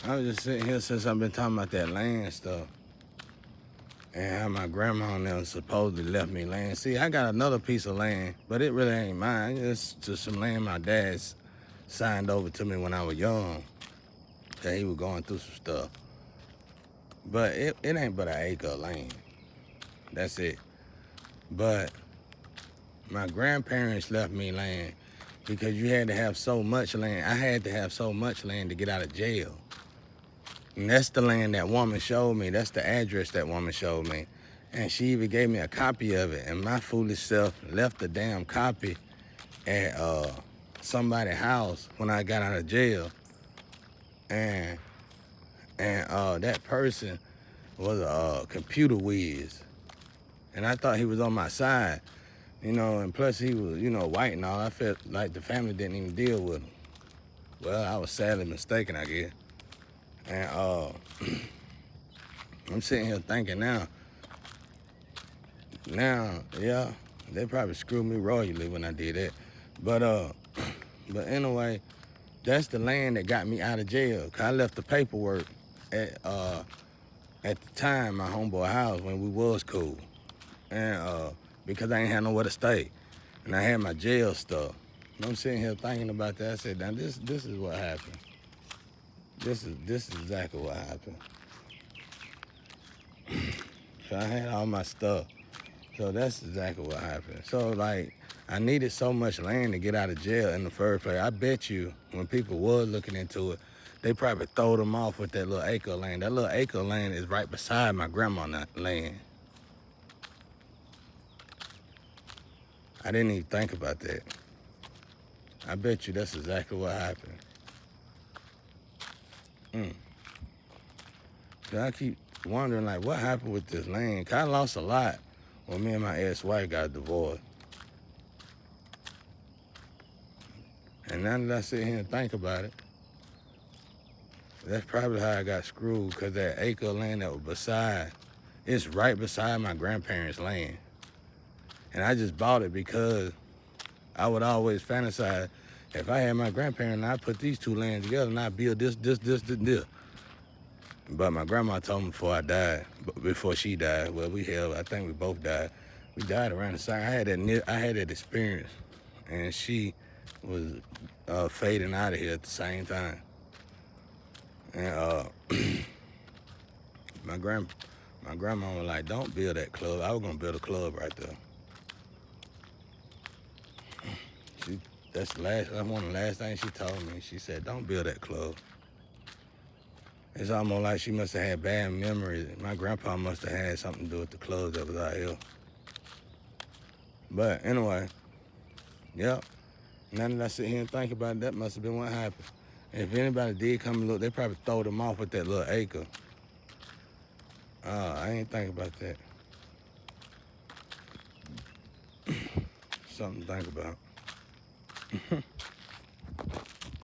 I was just sitting here since I've been talking about that land stuff and how my grandma and them supposedly left me land. See, I got another piece of land, but it really ain't mine. It's just some land my dad's signed over to me when I was young. That he was going through some stuff. But it ain't but an acre of land. That's it. But my grandparents left me land because you had to have so much land. I had to have so much land to get out of jail. And that's the land that woman showed me. That's the address that woman showed me. And she even gave me a copy of it. And my foolish self left the damn copy at somebody's house when I got out of jail. And that person was a computer whiz. And I thought he was on my side, you know, and plus he was, you know, white and all. I felt like the family didn't even deal with him. Well, I was sadly mistaken, I guess. And I'm sitting here thinking now, yeah, they probably screwed me royally when I did that. But anyway, that's the land that got me out of jail. 'Cause I left the paperwork at the time, my homeboy house when we was cool. And because I ain't had nowhere to stay. And I had my jail stuff. And I'm sitting here thinking about that. I said, now this is what happened. This is exactly what happened. So I had all my stuff. So that's exactly what happened. So like, I needed so much land to get out of jail in the first place. I bet you when people was looking into it, they probably throwed them off with that little acre of land. That little acre of land is right beside my grandma's land. I didn't even think about that. I bet you that's exactly what happened. So I keep wondering, like, what happened with this land? 'Cause I lost a lot when me and my ex-wife got divorced. And now that I sit here and think about it, that's probably how I got screwed, because that acre of land that was beside, it's right beside my grandparents' land. And I just bought it because I would always fantasize, if I had my grandparents, I'd put these two lands together and I'd build this. But my grandma told me before she died, well, I think we both died. We died around the same. I had that experience, and she was fading out of here at the same time. And my grandma was like, don't build that club. I was gonna build a club right there. That's one of the last things she told me. She said, don't build that club. It's almost like she must have had bad memories. My grandpa must have had something to do with the clubs that was out here. But anyway, yep. Now that I sit here and think about it, that must have been what happened. And if anybody did come and look, they probably throw them off with that little acre. I ain't think about that. Something to think about.